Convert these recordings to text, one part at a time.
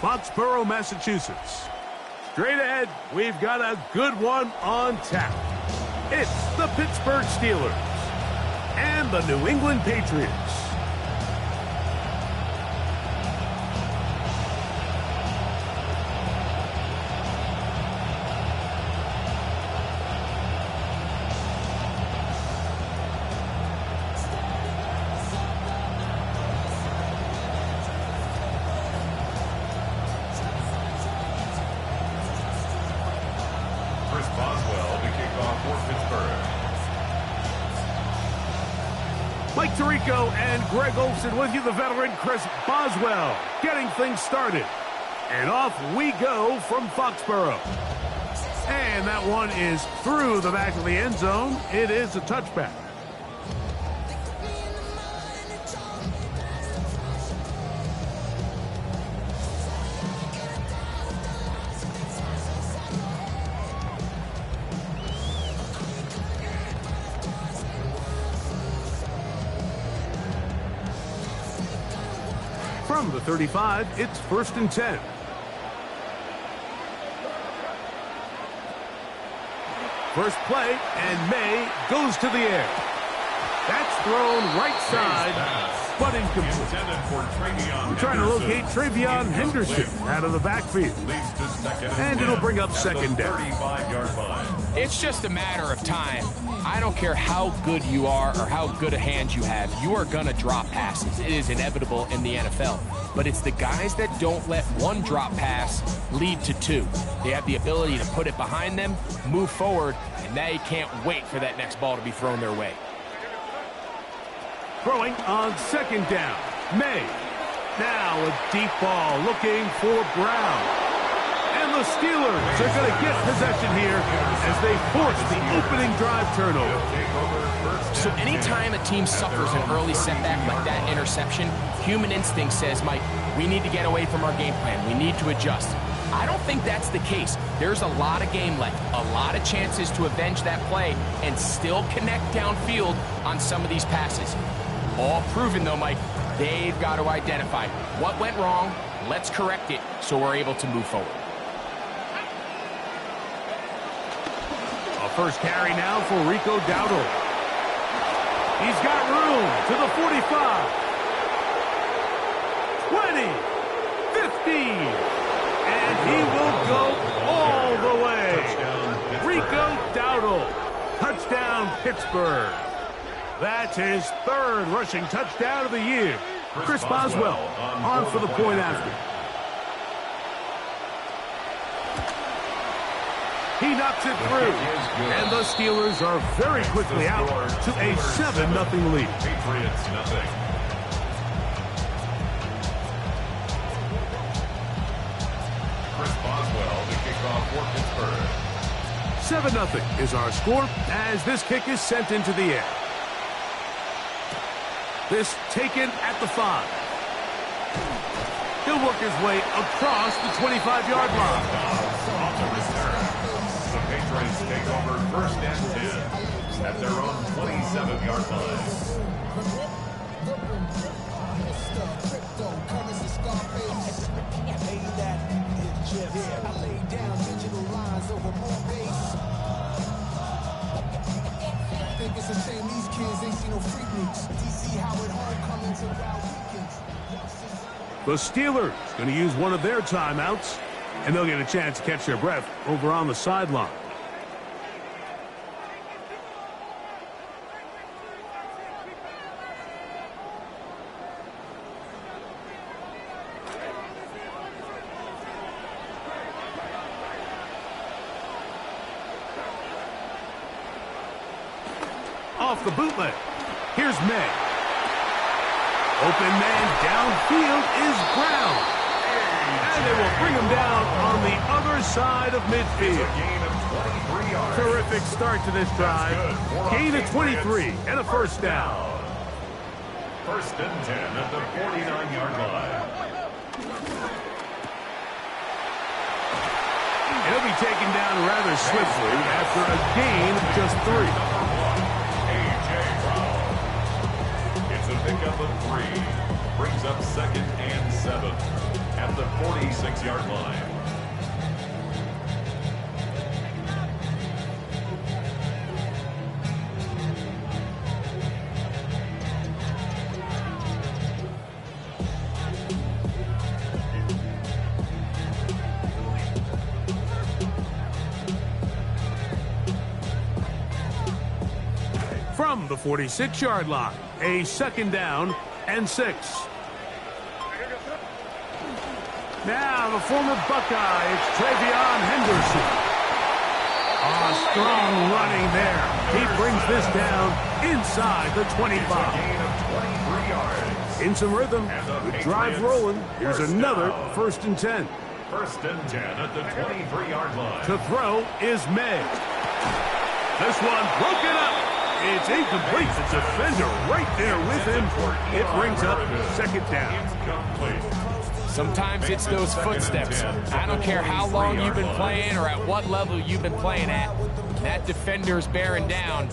Foxborough, Massachusetts. Straight ahead, we've got a good one on tap. It's the Pittsburgh Steelers and the New England Patriots. Mike Tirico and Greg Olsen with you, the veteran Chris Boswell, getting things started. And off we go from Foxborough. And that one is through the back of the end zone. It is a touchback. From the 35, it's 1st and 10. First play, and May goes to the air. That's thrown right side, but incomplete. We're trying to locate Travion Henderson out of the backfield. And it'll bring up 2nd down. It's just a matter of time. I don't care how good you are or how good a hand you have, you are going to drop passes. It is inevitable in the NFL. But it's the guys that don't let one drop pass lead to 2. They have the ability to put it behind them, move forward, and they can't wait for that next ball to be thrown their way. Throwing on 2nd down, May. Now a deep ball looking for Brown. And the Steelers are going to get possession here as they force the opening drive turnover. So anytime a team suffers an early setback like that interception, human instinct says, Mike, we need to get away from our game plan. We need to adjust. I don't think that's the case. There's a lot of game left, a lot of chances to avenge that play and still connect downfield on some of these passes. All proven, though, Mike, they've got to identify what went wrong, let's correct it so we're able to move forward. A first carry now for Rico Dowdle. He's got room to the 45, 20, 15, and he will go all the way. Rico Dowdle, touchdown Pittsburgh. That's his 3rd rushing touchdown of the year. Chris Boswell on for the point after. He knocks it through, and the Steelers are very quickly out to a 7-0 lead. Patriots nothing. Chris Boswell, the kickoff for Pittsburgh. 7-0 is our score as this kick is sent into the air. This taken at the 5. He'll work his way across the 25-yard line. Off the return. The Patriots take over 1st and 10 at their own 27-yard line. It's a shame these kids ain't seen no Freakniks. DC how it homecoming to wild weekends. The Steelers going to use one of their timeouts, and they'll get a chance to catch their breath over on the sideline. Off the bootleg. Here's May. Open man downfield is Brown. And they will bring him down on the other side of midfield. Gain of 23 yards. Terrific start to this drive. Gain of 23 and a 1st down. 1st and 10 at the 49-yard line. He'll be taken down rather swiftly after a gain of just 3. Pickup of 3 brings up 2nd and 7 at at the 46-yard line. From the 46-yard line, a 2nd down and 6. Now the former Buckeye, it's Travion Henderson. Strong running there. He brings this down inside the 25. Gain of 23 yards. In some rhythm, the drive rolling. Here's another 1st and 10. 1st and 10 at the 23-yard line. To throw is May. This one broken up. It's incomplete. The defender right there with him. It brings up 2nd down. Incomplete. Sometimes it's those footsteps. I don't care how long you've been playing or at what level you've been playing at. That defender's bearing down.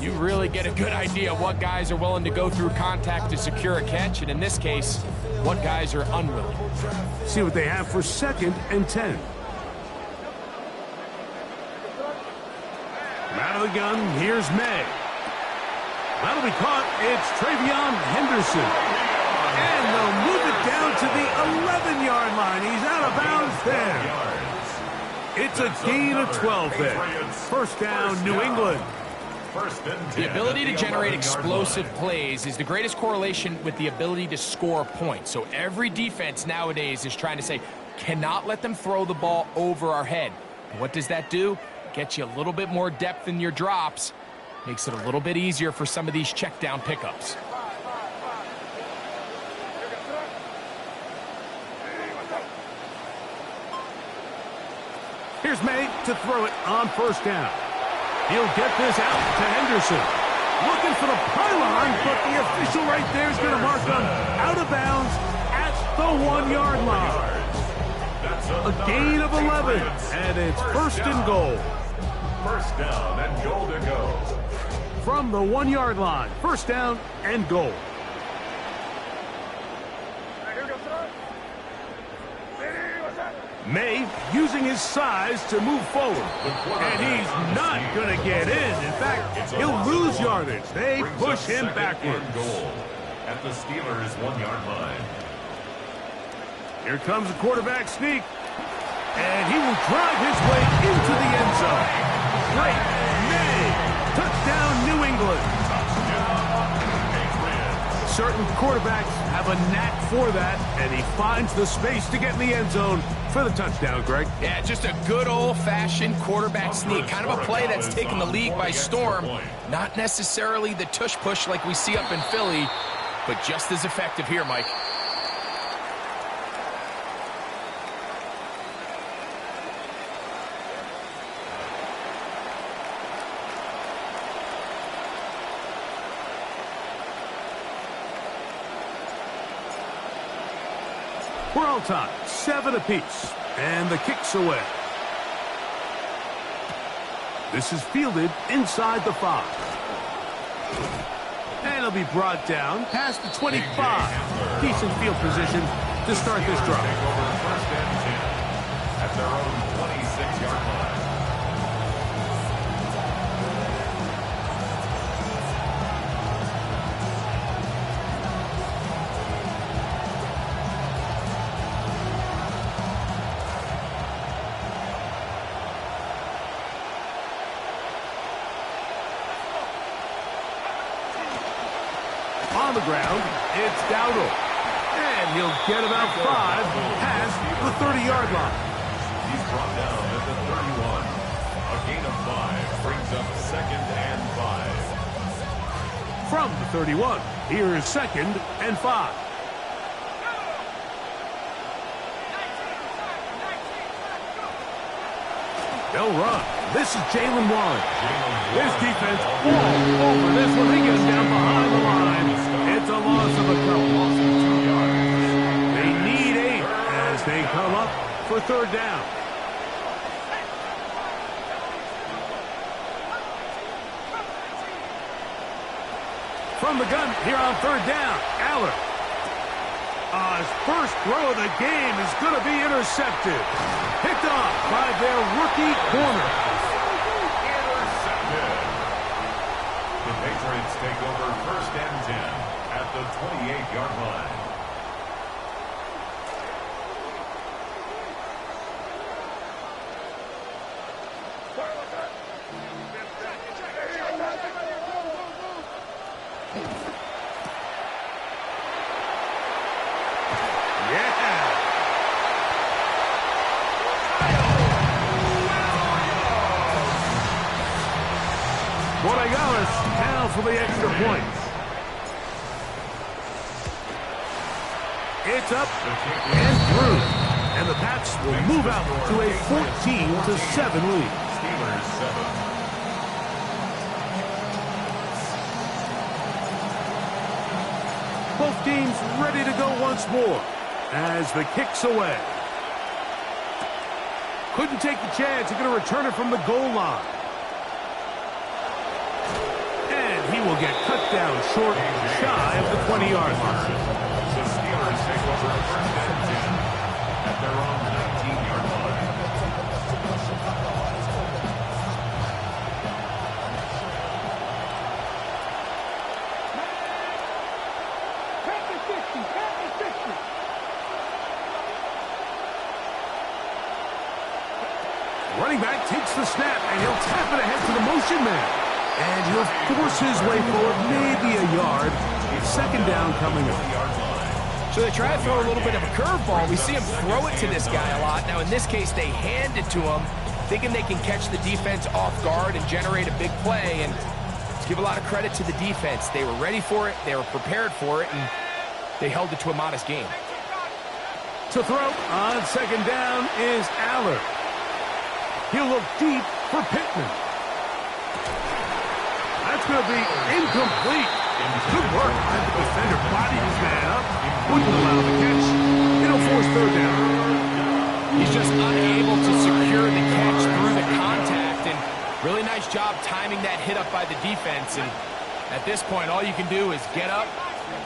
You really get a good idea of what guys are willing to go through contact to secure a catch, and in this case, what guys are unwilling. See what they have for 2nd and 10. Out of the gun, here's May. That'll be caught. It's Travion Henderson. And they'll move it down to the 11-yard line. He's out of bounds there. It's a gain of 12 there. 1st down, New England. 1st and 10. The ability to generate explosive plays is the greatest correlation with the ability to score points. So every defense nowadays is trying to say, cannot let them throw the ball over our head. What does that do? Gets you a little bit more depth in your drops. Makes it a little bit easier for some of these check down pickups. Here's May to throw it on 1st down. He'll get this out to Henderson. Looking for the pylon, but the official right there is going to mark him out of bounds at the 1-yard line. A gain of 11, and it's 1st and goal. 1st down and goal to go. From the 1-yard line, 1st down and goal. May using his size to move forward, and he's not going to get in. In fact, he'll lose yardage. They push him backwards. Goal at the Steelers' 1-yard line. Here comes the quarterback sneak, and he will drive his way into the end zone. Great May. Touchdown, New England. Certain quarterbacks have a knack for that, and he finds the space to get in the end zone for the touchdown, Greg. Yeah, just a good old-fashioned quarterback sneak. Kind of a play that's taken the league by storm. Not necessarily the tush-push like we see up in Philly, but just as effective here, Mike. We're all tied, 7 apiece, and the kick's away. This is fielded inside the 5. And it'll be brought down past the 25. Decent field position to start this drive. Take over 1st and 10 at their own 26-yard line. On the ground, it's Dowdle. And he'll get about 5 past the 30-yard line. He's brought down at the 31. A gain of 5 brings up 2nd and 5. From the 31, here is 2nd and 5. They'll run. This is Jalen Warren. This defense all over this one. He gets down behind the line. It's a loss of a couple. They need 8 as they come up for 3rd down. From the gun here on 3rd down, Aller. His first throw of the game is going to be intercepted. Picked off by their rookie corner. Intercepted. The Patriots take over 1st and 10 at the 28-yard line. Now for the extra point. It's up and through. And the Pats will move out to a 14-7 lead. Steelers 7. Both teams ready to go once more as the kick's away. Couldn't take the chance. He's going to return it from the goal line. He will get cut down short, shy of the 20-yard line. The Steelers take over 1st and 10 at their own 19-yard line. Running back takes the snap, and he'll tap it ahead to the motion man. And he'll force his way forward, maybe a yard. 2nd down coming up. So they try to throw a little bit of a curveball. We see him throw it to this guy a lot. Now, in this case, they hand it to him, thinking they can catch the defense off guard and generate a big play. And to give a lot of credit to the defense, they were ready for it, they were prepared for it, and they held it to a modest game. To throw on 2nd down is Aller. He'll look deep for Pittman. That's going to be incomplete. Good work by the defender. Bodied his man up. Wouldn't allow the catch. It'll force 3rd down. He's just unable to secure the catch through the contact. And really nice job timing that hit up by the defense. And at this point, all you can do is get up,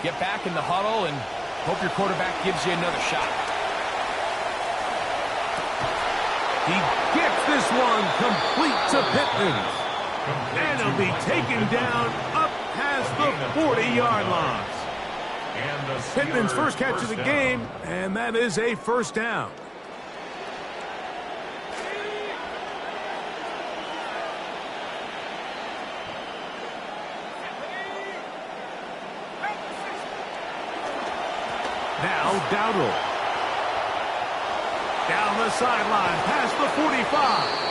get back in the huddle, and hope your quarterback gives you another shot. He gets this one complete to Pittman. And he'll be taken down up past the 40-yard line. Pittman's first catch of the game, and that is a 1st down. Now Dowdle. Down the sideline, past the 45.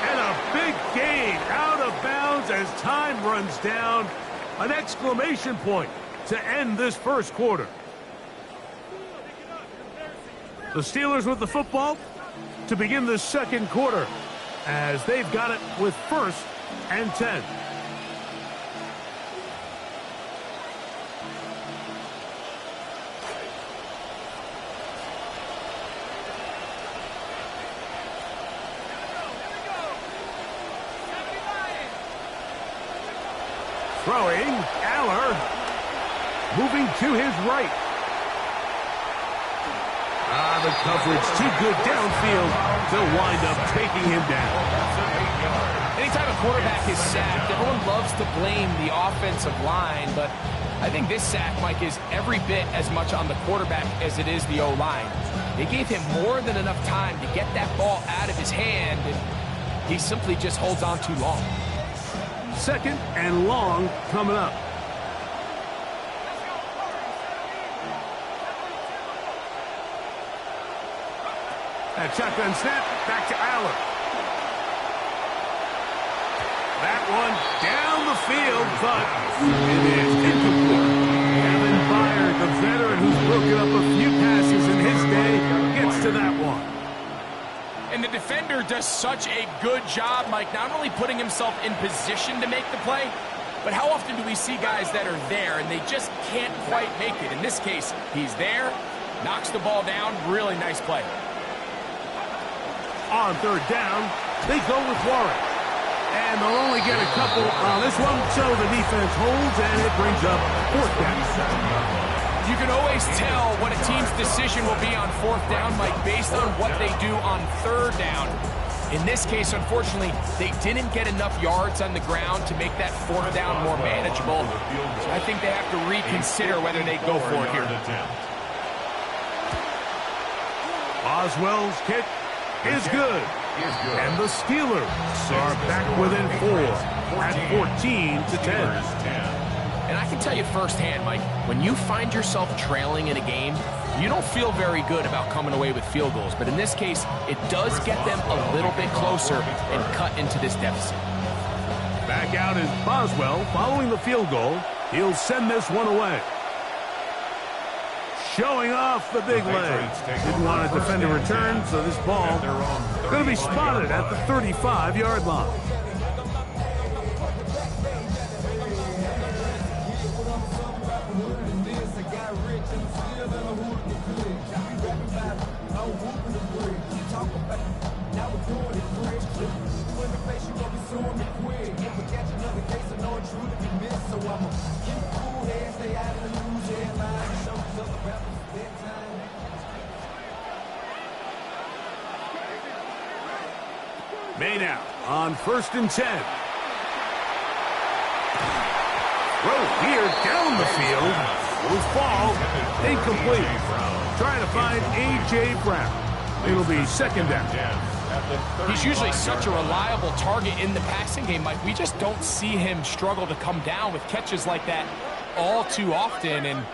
And a big gain out of bounds as time runs down. An exclamation point to end this 1st quarter. The Steelers with the football to begin the 2nd quarter as they've got it with 1st and 10. Throwing, Aller, moving to his right. The coverage too good downfield. They'll wind up taking him down. Anytime a quarterback is sacked, everyone loves to blame the offensive line, but I think this sack, Mike, is every bit as much on the quarterback as it is the O-line. They gave him more than enough time to get that ball out of his hand, and he simply just holds on too long. 2nd and long coming up. That shotgun snap back to Aller. That one down the field, but it is incomplete. Kevin Byard, the veteran who's broken up a few passes in his day, gets to that one. And the defender does such a good job, Mike, not only putting himself in position to make the play, but how often do we see guys that are there and they just can't quite make it? In this case, he's there, knocks the ball down, really nice play. On 3rd down, they go with Warren. And they'll only get a couple on this one, so the defense holds, and it brings up 4th down. You can always tell what a team's decision will be on 4th down, Mike, based on what they do on 3rd down. In this case, unfortunately, they didn't get enough yards on the ground to make that 4th down more manageable. So I think they have to reconsider whether they go for it here. Boswell's kick is good. And the Steelers are back within 4 at 14-10. And I can tell you firsthand, Mike, when you find yourself trailing in a game, you don't feel very good about coming away with field goals. But in this case, it does get them a little bit closer and cut into this deficit. Back out is Boswell following the field goal. He'll send this one away. Showing off the big leg. Didn't want to defend a return, so this ball going to be spotted at the 35-yard line. May now on 1st and 10. Throw here down the field. Will fall. Incomplete. Trying to find A.J. Brown. It'll be 2nd down. He's usually such a reliable target in the passing game, Mike. We just don't see him struggle to come down with catches like that all too often. And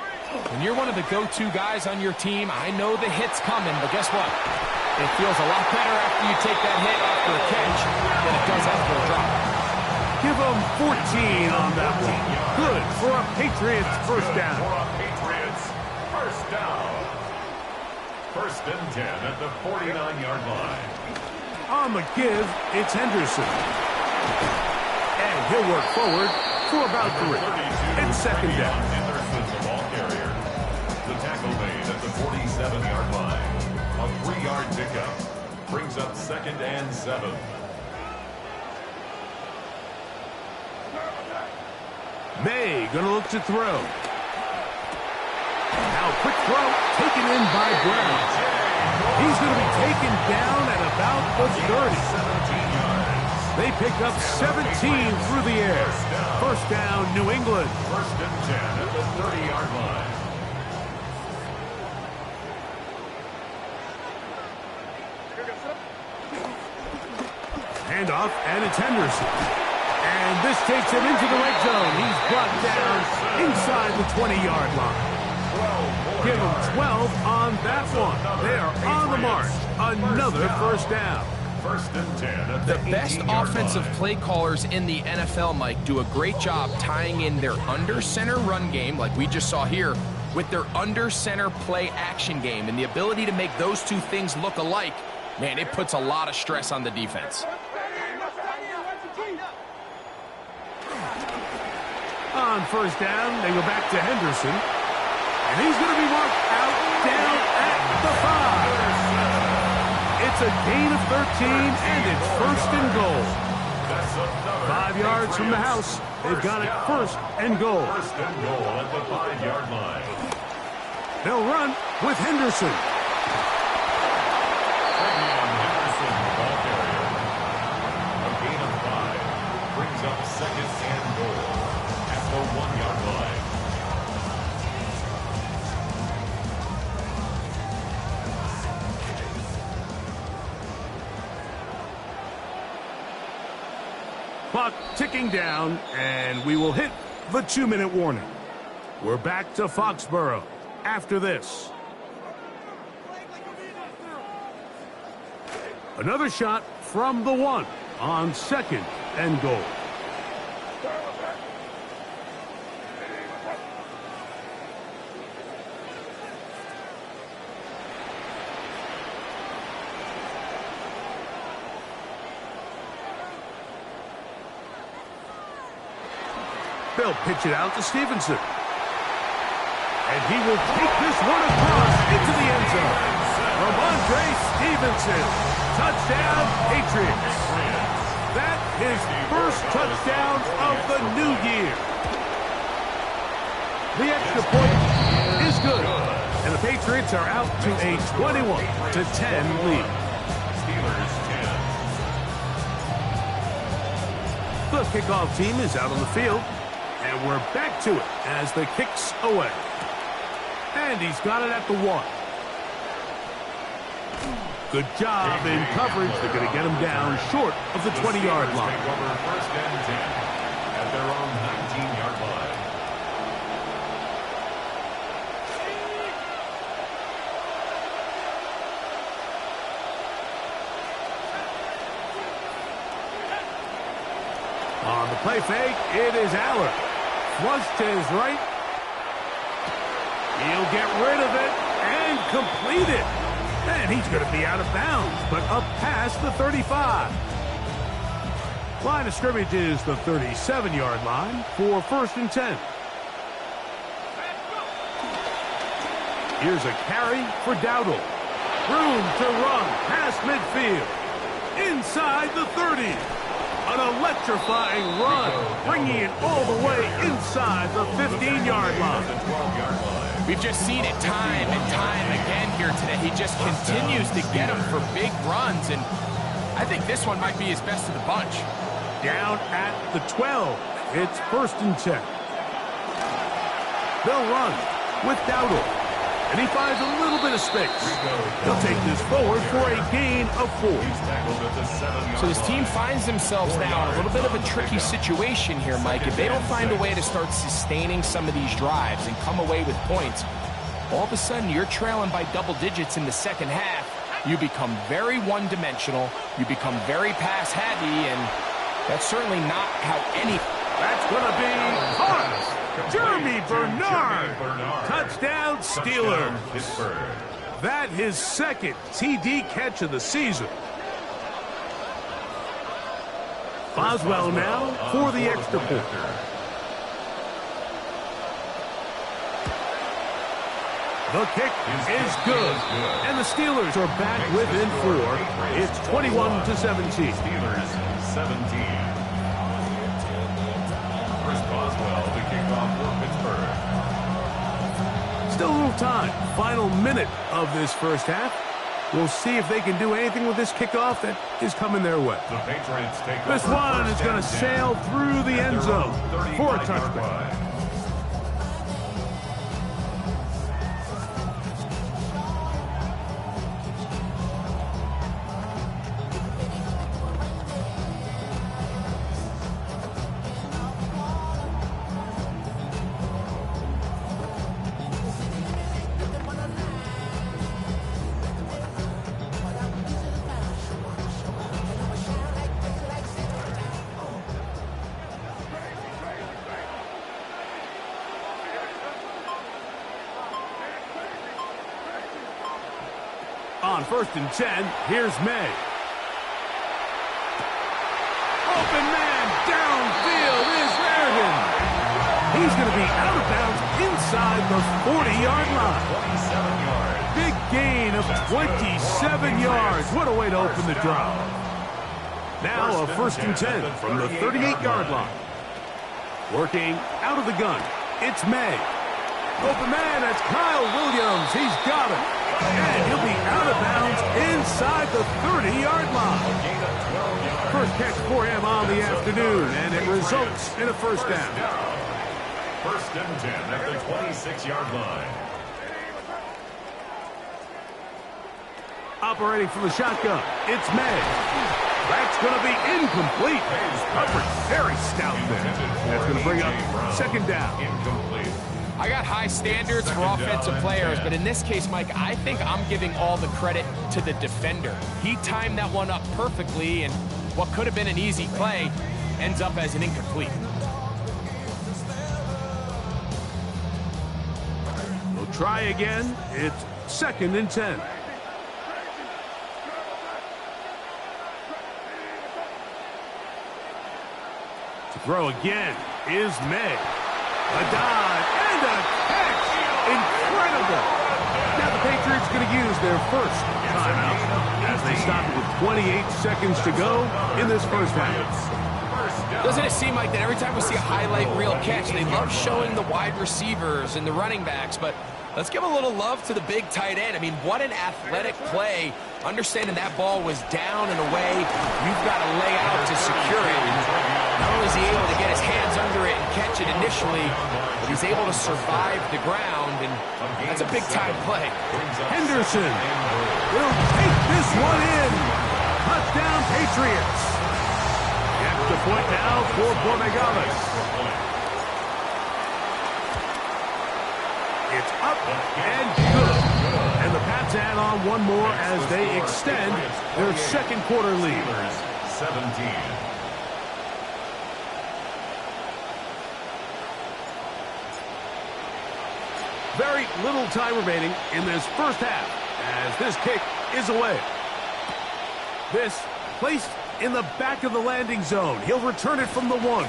when you're one of the go-to guys on your team, I know the hit's coming, but guess what? It feels a lot better after you take that hit after a catch than it does after a drop. Give them 14 on that one. Good for a Patriots 1st down. 1st and 10 at the 49-yard line. On the give, it's Henderson. And he'll work forward for about 3. It's 2nd down. Henderson, the ball carrier. The tackle made at the 47-yard line. A 3-yard pickup brings up 2nd and 7. May gonna look to throw. Now quick throw taken in by Brown. He's gonna be taken down at about the 30. 17 yards. They pick up 17 through the air. 1st down, New England. 1st and 10 at the 30-yard line. Handoff, and it's Henderson. And this takes him into the red zone. He's brought down inside the 20-yard line. Give him 12 on that one. They are on the march. Another 1st down. 1st and 10 at The the best 18-yard offensive line. play callers in the NFL, Mike, do a great job tying in their under-center run game, like we just saw here, with their under-center play action game. And the ability to make those two things look alike, man, it puts a lot of stress on the defense. On 1st down, they go back to Henderson. And he's going to be marked out down at the 5. It's a gain of 13, and it's 1st and goal. 5 yards from the house. They've got it 1st and goal. 1st and goal at the 5-yard line. They'll run with Henderson. Henderson, the ball carrier. A gain of 5 brings up 2nd and goal at the 1-yard line. Clock ticking down, and we will hit the 2-minute warning. We're back to Foxborough after this. Another shot from the 1 on 2nd and goal. They'll pitch it out to Stevenson. And he will take this one across into the end zone. Ramondre Stevenson. Touchdown, Patriots. That is first touchdown of the new year. The extra point is good. And the Patriots are out to a 21-10 lead. Steelers 10. The kickoff team is out on the field. And we're back to it as the kick's away. And he's got it at the 1. Good job in coverage. They're going to get him down short of the 20-yard line. Take over first and 10 at their own 19-yard line. On the play fake, it is Aller. Flushed to his right. He'll get rid of it and complete it. And he's going to be out of bounds, but up past the 35. Line of scrimmage is the 37-yard line for first and 10. Here's a carry for Dowdle. Room to run past midfield. Inside the 30. An electrifying run, bringing it all the way inside the 15-yard line. We've just seen it time and time again here today. He just continues to get them for big runs, and I think this one might be his best of the bunch. Down at the 12. It's first and 10. They'll run with Dowdle, and he finds a little bit of space. He'll take this forward for a gain of 4. So this team finds themselves now in a little bit of a tricky situation here, Mike. If they don't find a way to start sustaining some of these drives and come away with points, all of a sudden you're trailing by double digits in the second half. You become very one-dimensional. You become very pass-heavy, and that's certainly not how any... That's going to be caught. Jeremy Bernard. Touchdown, Steelers. That his second TD catch of the season. Boswell now for the extra point. The kick is good. And the Steelers are back within 4. It's 21-17. Steelers 17. Chris Boswell to kick off for Pittsburgh. Still a little time. Final minute of this first half. We'll see if they can do anything with this kickoff that is coming their way. The Patriots take This over one is first going to and 10 sail through the at end their zone own for a 35-yard touchdown. line. On first and 10, here's May. Open man downfield is Rarigan. He's going to be out of bounds inside the 40-yard line. 27 yards. Big gain of 27 yards. What a way to open the drive. Now a first and 10 from the 38-yard line. Working out of the gun, it's May. Open man, that's Kyle Williams. He's got it. And he'll be out of bounds inside the 30-yard line. First catch for him on the afternoon, and it results in a first down. First and 10 at the 26-yard line. Operating from the shotgun, it's May. That's going to be incomplete. Coverage very stout there. That's going to bring up second down. Incomplete. I got high standards for offensive players, but in this case, Mike, I think I'm giving all the credit to the defender. He timed that one up perfectly, and what could have been an easy play ends up as an incomplete. We'll try again. It's second and 10. To throw again is May. A dive and a catch. Incredible. Now the Patriots going to use their first timeout as they stop with 28 seconds to go in this first half. Doesn't it seem like that every time we see a highlight reel catch, they love showing the wide receivers and the running backs, but Let's give a little love to the big tight end. I mean, what an athletic play. Understanding that ball was down and away, you've got to lay out to secure it. Not only is he able to get his hands under it and catch it initially, but he's able to survive the ground, and that's a big-time play. Henderson will take this one in. Touchdown, Patriots. Extra point now for Borregales. It's up and good. And the Pats add on one more as they extend their second quarter lead. 17. Very little time remaining in this first half as this kick is away. This placed in the back of the landing zone. He'll return it from the 1.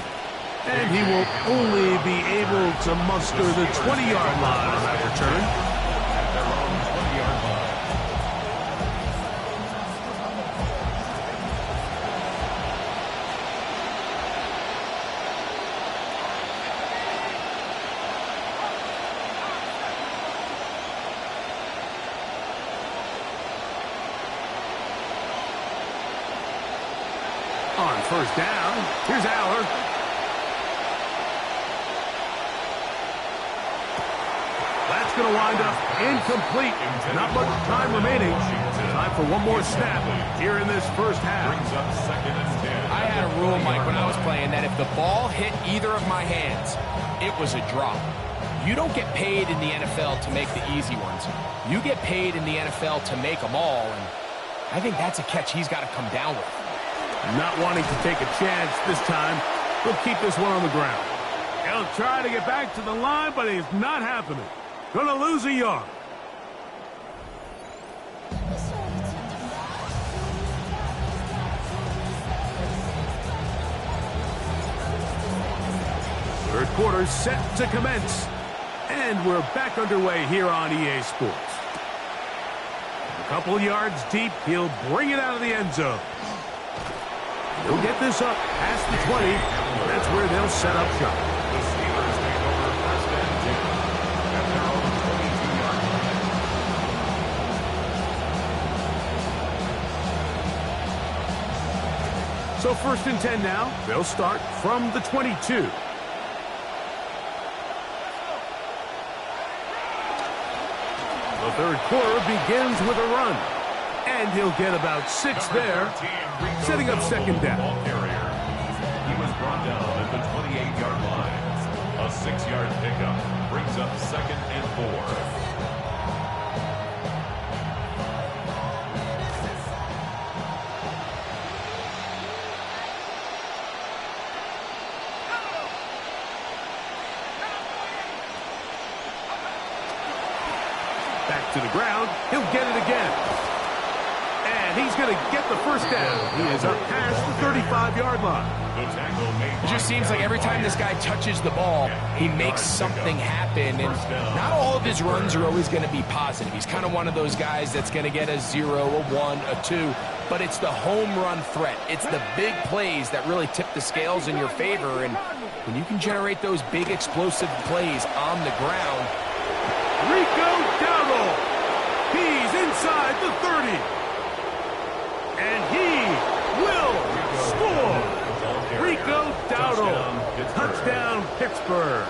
And he will only be able to muster the 20-yard line on that return. At their own 20-yard line. On first down, here's Aller. That's going to wind up incomplete. Not much time remaining. Time for one more snap here in this first half. Brings up second and 10. I had a rule, Mike, when I was playing that if the ball hit either of my hands, it was a drop. You don't get paid in the NFL to make the easy ones. You get paid in the NFL to make them all, and I think that's a catch he's got to come down with. Not wanting to take a chance this time, he'll keep this one on the ground. He'll try to get back to the line, but it's not happening. Gonna lose a yard. Third quarter set to commence. And we're back underway here on EA Sports. A couple yards deep, he'll bring it out of the end zone. He'll get this up past the 20. That's where they'll set up shop. The Steelers take over first and 10 at their own 22-yard line. So first and 10 now. They'll start from the 22. The third quarter begins with a run. And he'll get about 6 there, setting up second down. He was brought down at the 28-yard line. A 6-yard pickup brings up second and 4. Back to the ground. He'll get it again. And he's going to get the first down. He is up past the 35-yard line. It just seems like every time this guy touches the ball, he makes something happen. And not all of his runs are always going to be positive. He's kind of one of those guys that's going to get a 0, a 1, a 2. But it's the home run threat. It's the big plays that really tip the scales in your favor. And when you can generate those big explosive plays on the ground. Rico Dowdle. He's inside the 30. And he will score. Rico Dowdle. Touchdown, Pittsburgh.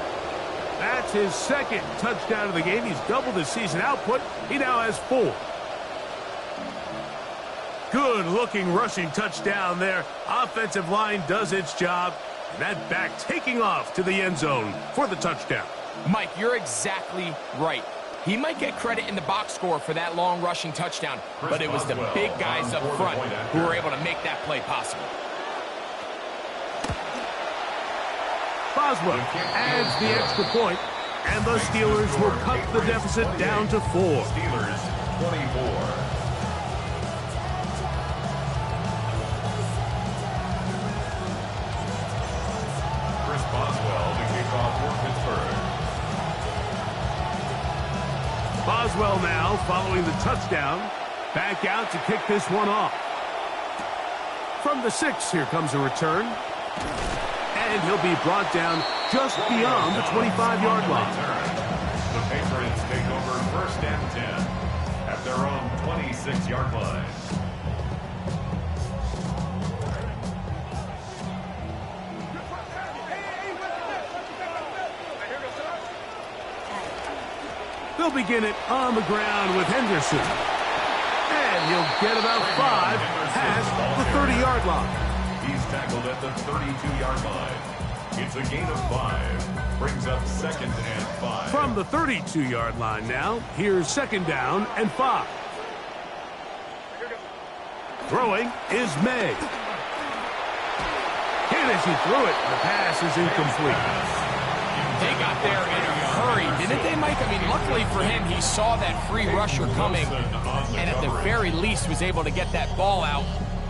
That's his second touchdown of the game. He's doubled his season output. He now has 4. Good-looking rushing touchdown there. Offensive line does its job. And that back taking off to the end zone for the touchdown. Mike, you're exactly right. He might get credit in the box score for that long rushing touchdown, but it was the big guys up front who were able to make that play possible. Boswell adds the extra point, and the Steelers will cut the deficit down to 4. Steelers 24. Boswell now following the touchdown. Back out to kick this one off. From the 6, here comes a return. And he'll be brought down just beyond the 25-yard line. The paper Pirates take over first and 10 at their own 26-yard line. They'll begin it on the ground with Henderson. And he'll get about 5 past the 30-yard line. He's tackled at the 32-yard line. It's a gain of 5. Brings up second and 5. From the 32-yard line now, here's second down and 5. Throwing is May. And as he threw it, the pass is incomplete. They got there in a hurry, didn't they, Mike? I mean, luckily for him, he saw that free rusher coming, and at the very least was able to get that ball out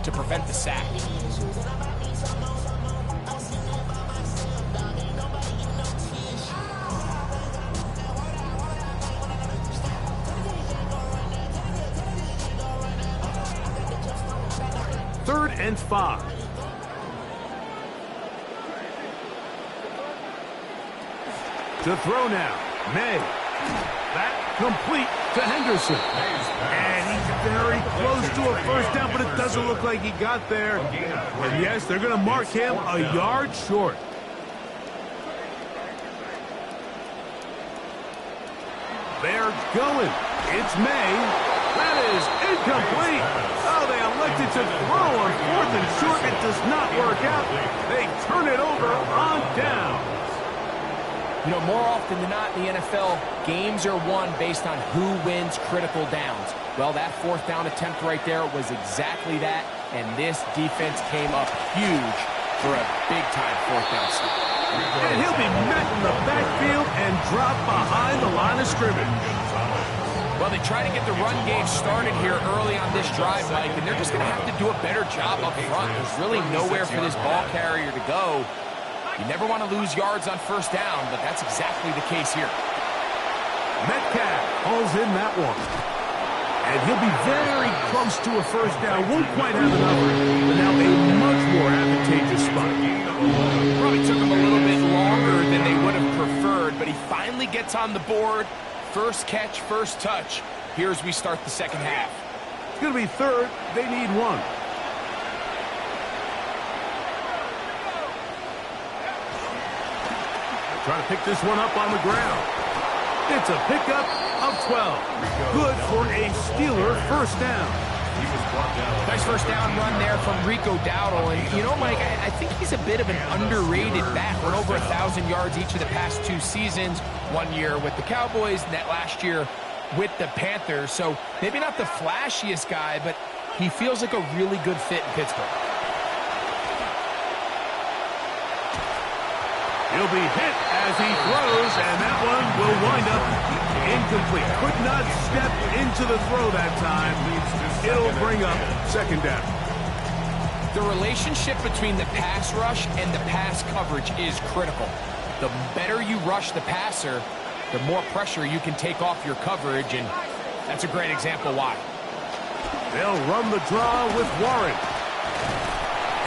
to prevent the sack. Third and 5. To throw now, May. That complete to Henderson. And he's very close to a first down, but it doesn't look like he got there. And yes, they're going to mark him a yard short. They're going. It's May. That is incomplete. Oh, they elected to throw on 4th and short. It does not work out. They turn it over on down. You know, more often than not in the NFL, games are won based on who wins critical downs. Well, that 4th down attempt right there was exactly that, and this defense came up huge for a big-time 4th down stop. And he'll be met in the backfield and dropped behind the line of scrimmage. Well, they try to get the run game started here early on this drive, Mike, and they're just going to have to do a better job up front. There's really nowhere for this ball carrier to go. You never want to lose yards on first down, but that's exactly the case here. Metcalf hauls in that one. And he'll be very close to a first down. Won't quite have enough, but now a much more advantageous spot. Probably took him a little bit longer than they would have preferred, but he finally gets on the board. First catch, first touch. Here as we start the second half. It's going to be third. They need 1. Trying to pick this one up on the ground. It's a pickup of 12. Good for a Steeler first down. Nice first down run there from Rico Dowdle. And, you know, Mike, I think he's a bit of an underrated back. Went over 1,000 yards each of the past 2 seasons. 1 year with the Cowboys, and that last year with the Panthers. So maybe not the flashiest guy, but he feels like a really good fit in Pittsburgh. He'll be hit as he throws, and that one will wind up incomplete. Could not step into the throw that time. It'll bring up second down. The relationship between the pass rush and the pass coverage is critical. The better you rush the passer, the more pressure you can take off your coverage, and that's a great example why. They'll run the draw with Warren.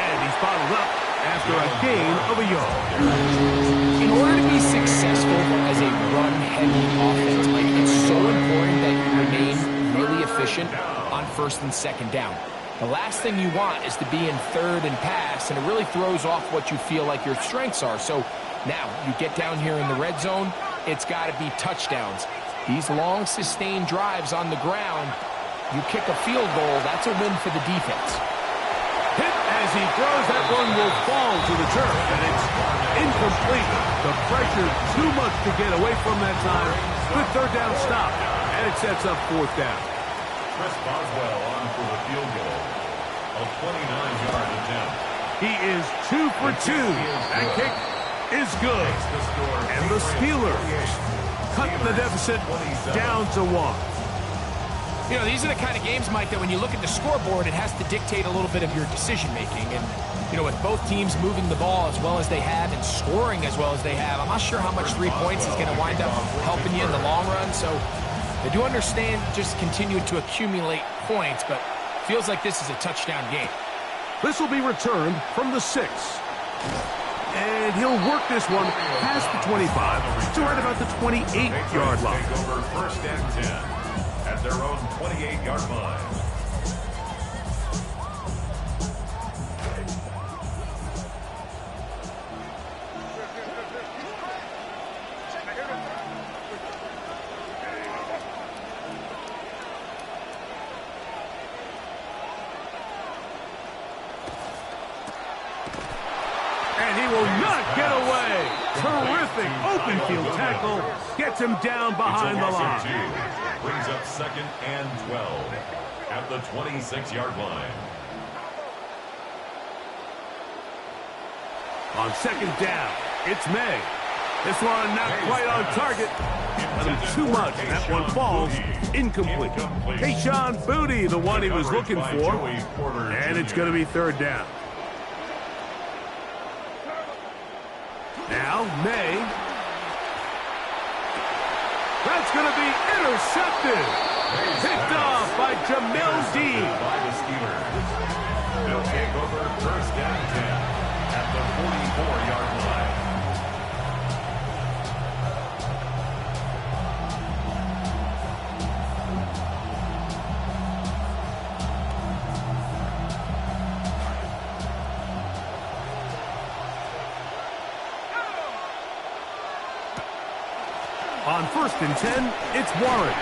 And he's bottled up after a gain of a yard. In order to be successful as a run-heavy offense, Mike, it's so important that you remain really efficient on first and second down. The last thing you want is to be in third and pass, and it really throws off what you feel like your strengths are. So now you get down here in the red zone, it's got to be touchdowns. These long, sustained drives on the ground, you kick a field goal, that's a win for the defense. Hit as he throws, that one will fall to the turf, and it's incomplete. The pressure too much to get away from that time. Good third down stop, and it sets up fourth down. Chris Boswell on for the field goal. A 29-yard attempt. He is 2 for 2. That kick is good. And the Steelers cut the deficit down to 1. You know, these are the kind of games, Mike, that when you look at the scoreboard, it has to dictate a little bit of your decision-making. And, you know, with both teams moving the ball as well as they have and scoring as well as they have, I'm not sure how much 3 points is going to wind up helping you in the long run. So I do understand just continuing to accumulate points, but feels like this is a touchdown game. This will be returned from the 6. And he'll work this one past the 25 to right about the 28-yard line. Take over first and 10 at their own 28-yard line. And he will not get away. Terrific open field tackle. Gets him down behind the line. Brings up second and 12 at the 26-yard line. On second down, it's May. This one not quite on target. But too much. That one falls incomplete. Tayshaun Booty, the one he was looking for. And it's going to be third down. Now, May. That's going to be intercepted. Picked off by Jamel Dean. By the Steelers. They'll take over first and 10 at the 44-yard line. On first and 10, it's Warren.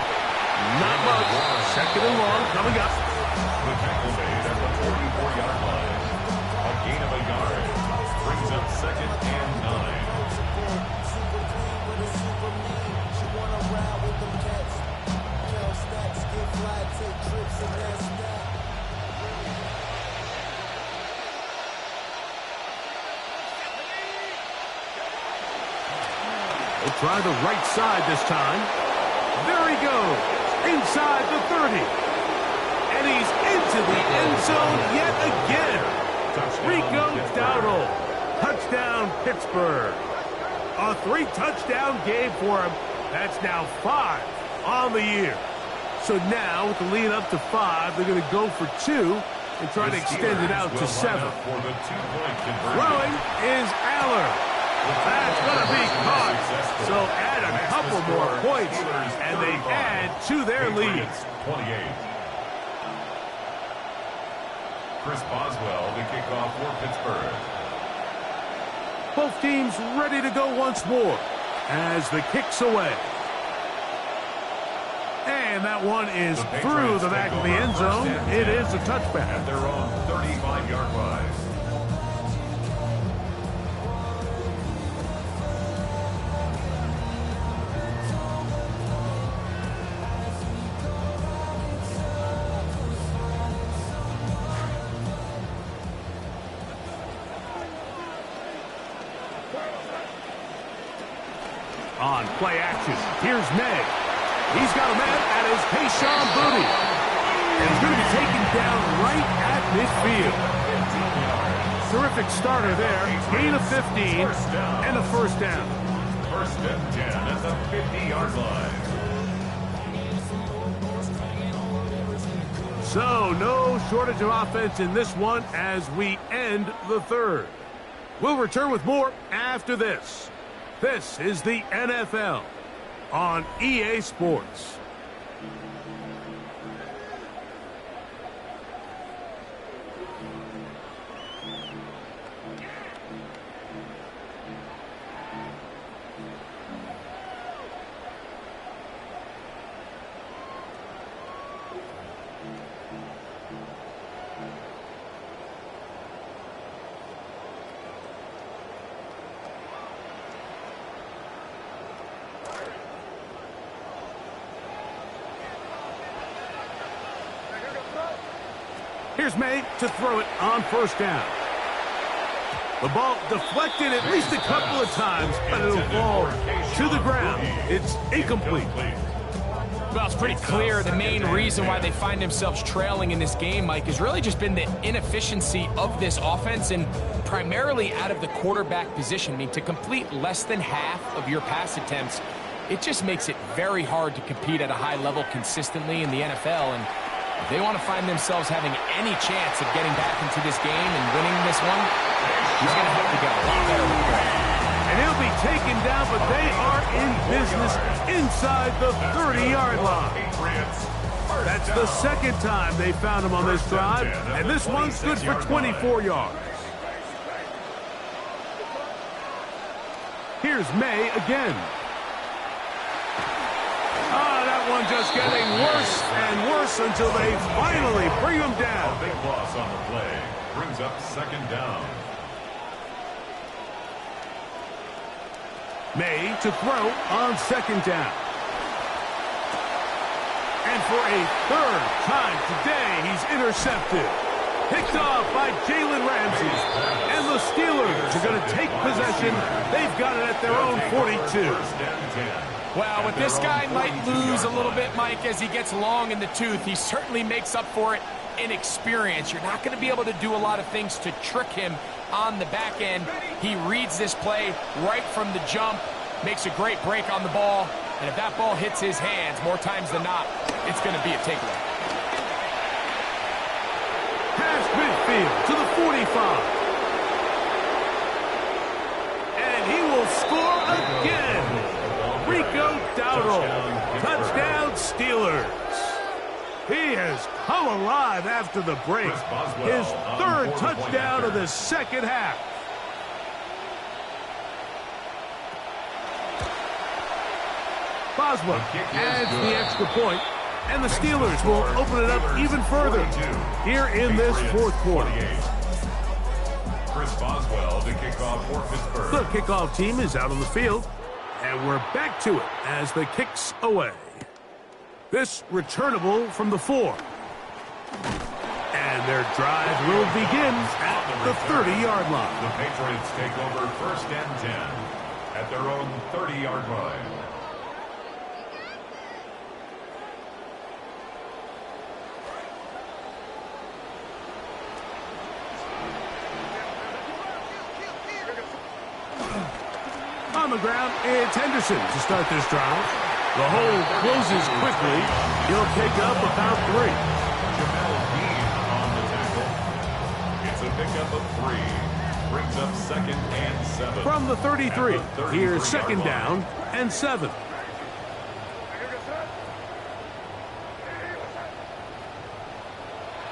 Not much. Second and long coming up. The tackle made at the 44-yard line. A gain of a yard. Brings up second and 9. We'll try the right side this time. There he goes. Inside the 30. And he's into the end zone yet again. Rico Dowdle. Touchdown, Pittsburgh. A 3-touchdown game for him. That's now 5 on the year. So now, with the lead up to 5, they're going to go for 2 and try to extend it out to 7. Throwing is Aller. That's going to be caught. So add a couple more points, and they add to their lead. 28. Chris Boswell, the kickoff for Pittsburgh. Both teams ready to go once more as the kick's away. And that one is through the back of the end zone. It is a touchback. At their own 35-yard line. On play action, here's May. He's got a man at his Tayshaun Booty. And he's going to be taken down right at midfield. Terrific starter there. Gain of 15 and a first down. First and 10 at the 50-yard line. So no shortage of offense in this one as we end the third. We'll return with more after this. This is the NFL on EA Sports. Here's May to throw it on first down. The ball deflected at least a couple of times, but it'll fall to the ground. It's incomplete. Well, it's pretty clear the main reason why they find themselves trailing in this game, Mike, has really just been the inefficiency of this offense and primarily out of the quarterback position. I mean, to complete less than half of your pass attempts, it just makes it very hard to compete at a high level consistently in the NFL. And If they want to find themselves having any chance of getting back into this game and winning this one, he's going to have to get a lot better with the ball. And he'll be taken down, but they are in business inside the 30-yard line. That's the second time they found him on this drive, and this one's good for 24 yards. Here's May again. That one just getting worse and worse until they finally bring him down. A big loss on the play. Brings up second down. May to throw on second down. And for a third time today, he's intercepted. Picked off by Jalen Ramsey. And the Steelers are going to take possession. They've got it at their own 42. Well, but this guy might lose a little bit, Mike, as he gets long in the tooth. He certainly makes up for it in experience. You're not going to be able to do a lot of things to trick him on the back end. He reads this play right from the jump, makes a great break on the ball, and if that ball hits his hands more times than not, it's going to be a takeaway. Pass midfield to the 45. And he will score again. Rico Dowdle. Touchdown Steelers. He has come alive after the break. His third touchdown of the second half. Boswell adds the extra point, and the Steelers will open it up even further here in this fourth quarter. Chris Boswell to kick off for Pittsburgh. The kickoff team is out on the field, and we're back to it as the kicks away. This returnable from the 4. And their drive will begin at the 30-yard line. The Patriots take over first and 10 at their own 30-yard line. On the ground, it's Henderson to start this drive. The hole closes quickly. He'll pick up about 3. Jamel Dean on the tackle. It's a pickup of 3. Brings up second and 7. From the 33, here's second down and 7.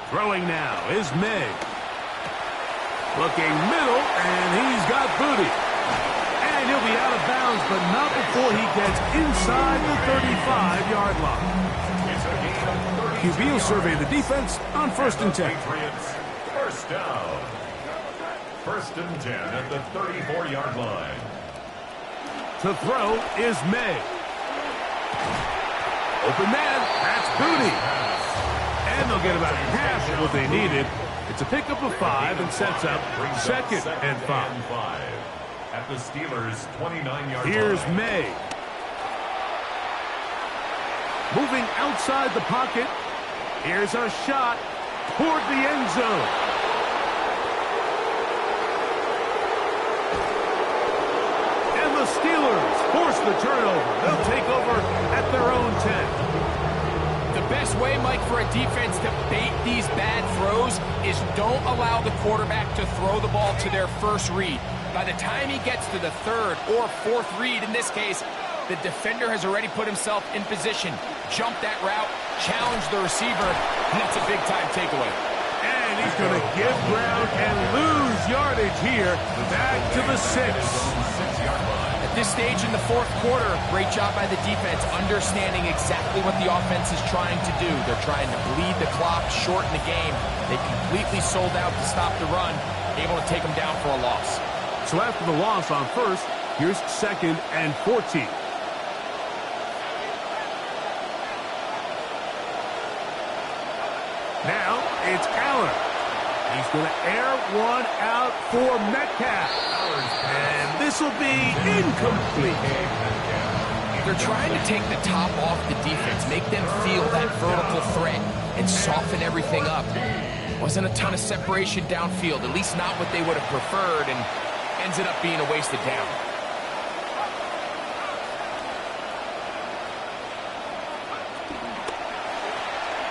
Throwing now is May. Looking middle, and he's got booty. And he'll be out of bounds, but not before he gets inside the 35-yard line. QB will survey the defense on first and 10. Patriots, first down. First and 10 at the 34-yard line. To throw is May. Open man, that's booty. And they'll get about half of what they needed. It's a pickup of 5 and sets up second and 5. At the Steelers' 29-yard line. Here's May. Moving outside the pocket. Here's a shot toward the end zone. And the Steelers force the turnover. They'll take over at their own 10. The best way, Mike, for a defense to bait these bad throws is don't allow the quarterback to throw the ball to their first read. By the time he gets to the third or fourth read, in this case, the defender has already put himself in position, jump that route, challenge the receiver, and that's a big-time takeaway. And he's going to give ground and lose yardage here, back to the 6. At this stage in the fourth quarter, great job by the defense, understanding exactly what the offense is trying to do. They're trying to bleed the clock, shorten the game. They completely sold out to stop the run, able to take them down for a loss. So after the loss on first, here's second and 14. Now it's Allen. He's going to air one out for Metcalf. And this will be incomplete. They're trying to take the top off the defense, make them feel that vertical threat, and soften everything up. Wasn't a ton of separation downfield, at least not what they would have preferred, and ended up being a wasted down.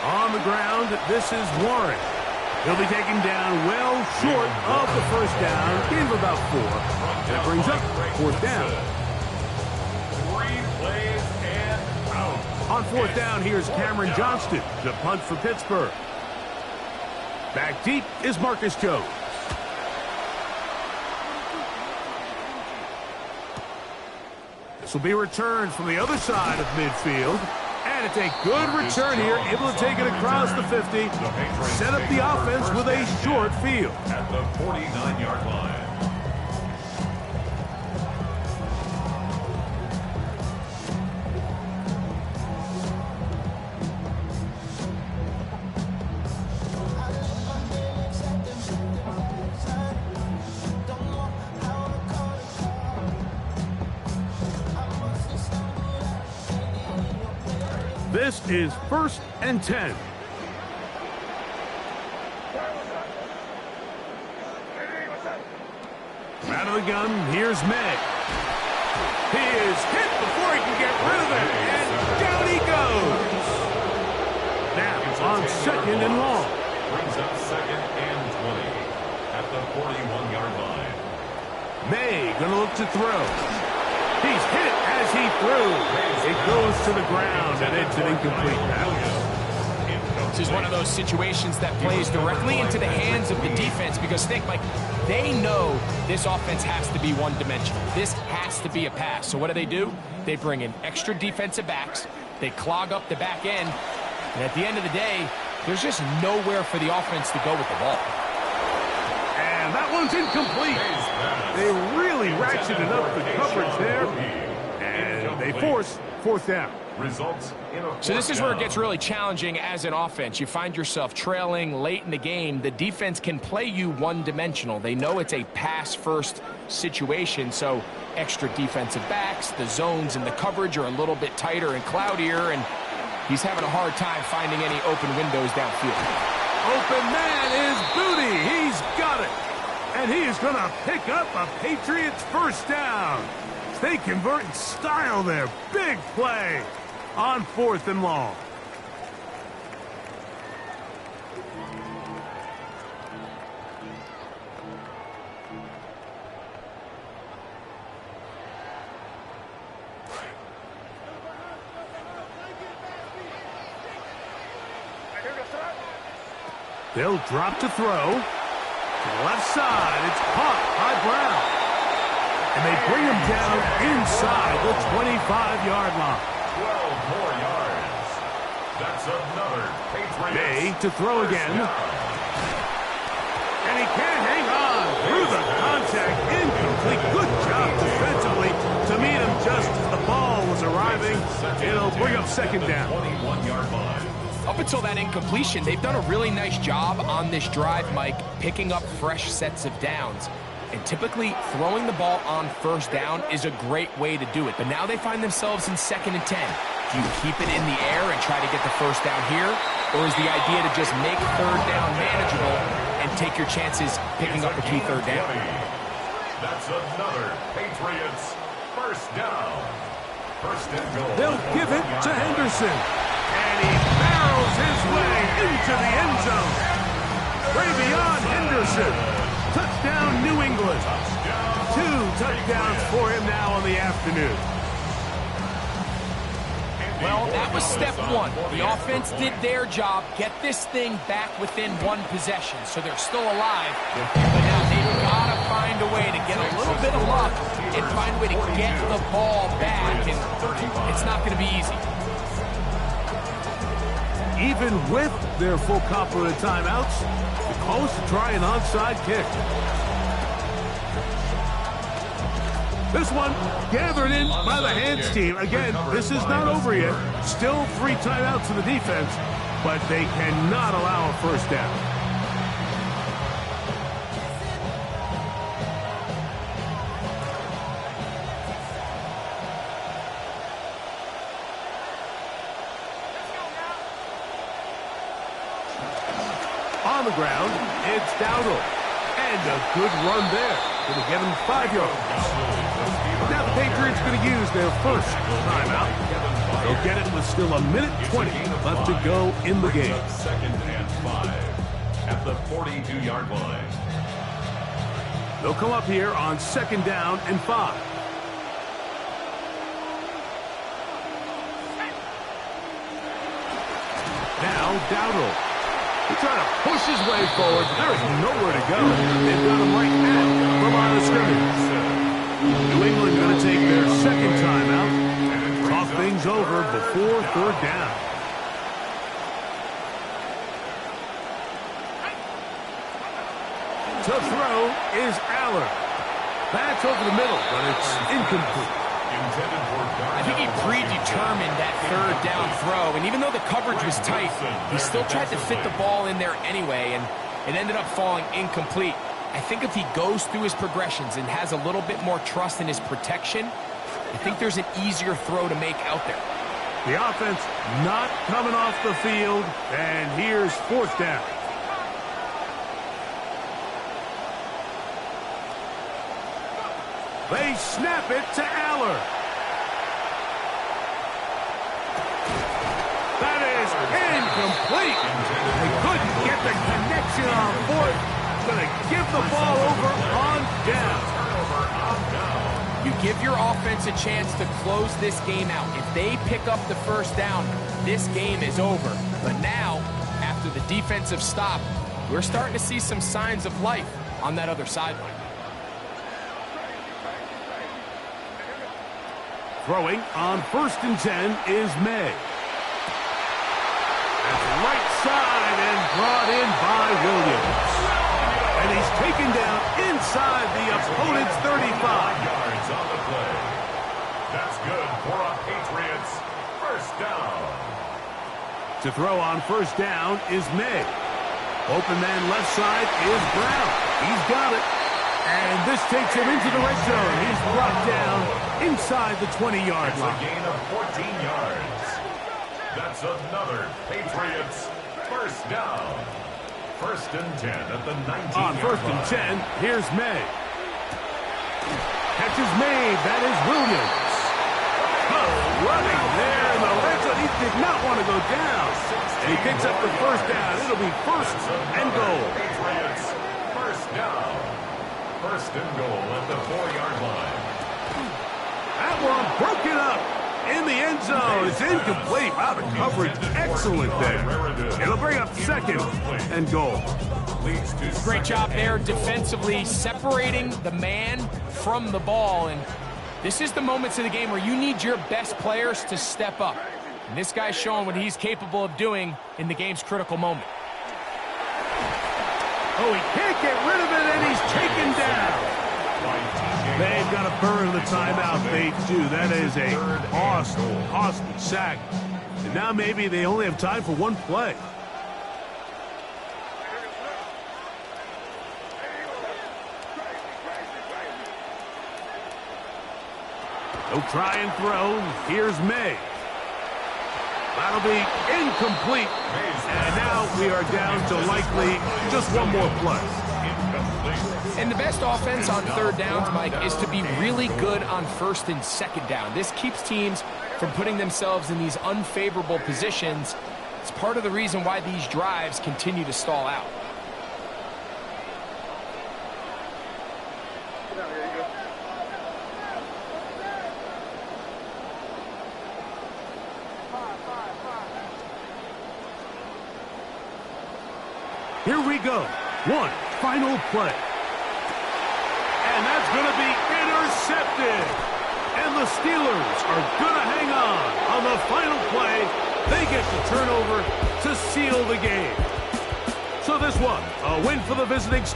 On the the ground, this is Warren. He'll be taken down well short of the first down, gain of about 4. And it brings up 4th down. 3 plays and out. On 4th down, here's Cameron Johnston, the punt for Pittsburgh. Back deep is Marcus Jones. This will be returned from the other side of midfield. And it's a good return here, able to take it across the 50, set up the offense with a short field. At the 49-yard line. This is 1st and 10. Out of the gun, here's May. He is hit before he can get rid of it, and down he goes. Now on 2nd and long. Brings up 2nd and 20 at the 41-yard line. May gonna look to throw. He's hit as he threw. It goes to the ground, and it's an incomplete pass. This is one of those situations that plays directly into the hands of the defense because think, Mike, they know this offense has to be one-dimensional. This has to be a pass. So what do? They bring in extra defensive backs. They clog up the back end. And at the end of the day, there's just nowhere for the offense to go with the ball. And that one's incomplete. They really ratcheted up the coverage there, and they force 4th down. Results in a So this is 4th where it down. gets really challenging as an offense. You find yourself trailing late in the game. The defense can play you one-dimensional. They know it's a pass-first situation, so extra defensive backs, the zones and the coverage are a little bit tighter and cloudier, and he's having a hard time finding any open windows downfield. Open man is Booty. He's got it. And he is going to pick up a Patriots 1st down. They convert in style there. Big play on 4th and long. They'll drop to throw. To the left side, it's caught by Brown. And they bring him down inside the 25-yard line. 12 more yards. That's another Patriots. May to throw again. And he can't hang on through the contact. Incomplete. Good job defensively to meet him just as the ball was arriving. It'll bring up 2nd down. 21-yard line. Up until that incompletion, they've done a really nice job on this drive, Mike, picking up fresh sets of downs. And typically, throwing the ball on 1st down is a great way to do it. But now they find themselves in 2nd and 10. Do you keep it in the air and try to get the 1st down here? Or is the idea to just make 3rd down manageable and take your chances picking up a key 3rd down? That's another Patriots 1st down. 1st and goal. They'll give it to Henderson. And he barrels his way into the end zone. Way beyond Henderson. Touchdown, New England. 2 touchdowns for him now on the afternoon. Well, that was step 1. The offense did their job, get this thing back within 1 possession, so they're still alive. But now they've got to find a way to get a little bit of luck and find a way to get the ball back, and it's not going to be easy. Even with their full complement of timeouts, the call is to try an onside kick. This one gathered in by the hands team. Again, this is not over yet. Still 3 timeouts to the defense, but they cannot allow a 1st down. On the ground, it's Dowdle. And a good run there. Going to get him 5 yards. Now the Patriots going to use their first timeout. They'll get it with still a minute 20 left to go in the game. Second and 5 at the 42-yard line. They'll come up here on 2nd down and 5. Now Dowdle. He's trying to push his way forward. There is nowhere to go. They've got him right at the line of scrimmage. New England going to take their second timeout. Talk things over before 3rd down. To throw is Aller. That's over the middle, but it's incomplete. I think he predetermined that 3rd down throw, and even though the coverage was tight, he still tried to fit the ball in there anyway, and it ended up falling incomplete. I think if he goes through his progressions and has a little bit more trust in his protection, I think there's an easier throw to make out there. The offense not coming off the field, and here's 4th down. They snap it to Aller. That is incomplete. They couldn't get the connection on 4th. Going to give the ball over on down. You give your offense a chance to close this game out. If they pick up the 1st down, this game is over. But now, after the defensive stop, we're starting to see some signs of life on that other sideline. Throwing on 1st and 10 is May. That's right side and brought in by Williams. And he's taken down inside the opponent's 35. Yards on the play. That's good for a Patriots 1st down. To throw on 1st down is May. Open man left side is Brown. He's got it. And this takes him into the red zone. He's brought down inside the 20-yard line. That's a gain of 14 yards. That's another Patriots 1st down. 1st and 10 at the 19-yard line. On 1st and 10, here's May. Catch is made. That is Williams. Running there in the red zone. He did not want to go down. And he picks up the 1st down. It'll be 1st and goal. Patriots 1st down. 1st and goal at the 4-yard line. That one broken up in the end zone. It's incomplete. Wow, the coverage excellent there. It'll bring up 2nd and goal. Great job there defensively, separating the man from the ball. And this is the moments of the game where you need your best players to step up. And this guy's showing what he's capable of doing in the game's critical moment. Oh, he can't get rid of it, and he's taken down. They've got to burn the timeout. They do. That is a costly sack. And now maybe they only have time for one play. They'll try and throw. Here's May. That'll be incomplete. And now we are down to likely just one more play. And the best offense on 3rd downs, Mike, is to be really good on 1st and 2nd down. This keeps teams from putting themselves in these unfavorable positions. It's part of the reason why these drives continue to stall out. Here we go. One final play. And that's going to be intercepted. And the Steelers are going to hang on the final play. They get the turnover to seal the game. So this one, a win for the visiting Steelers.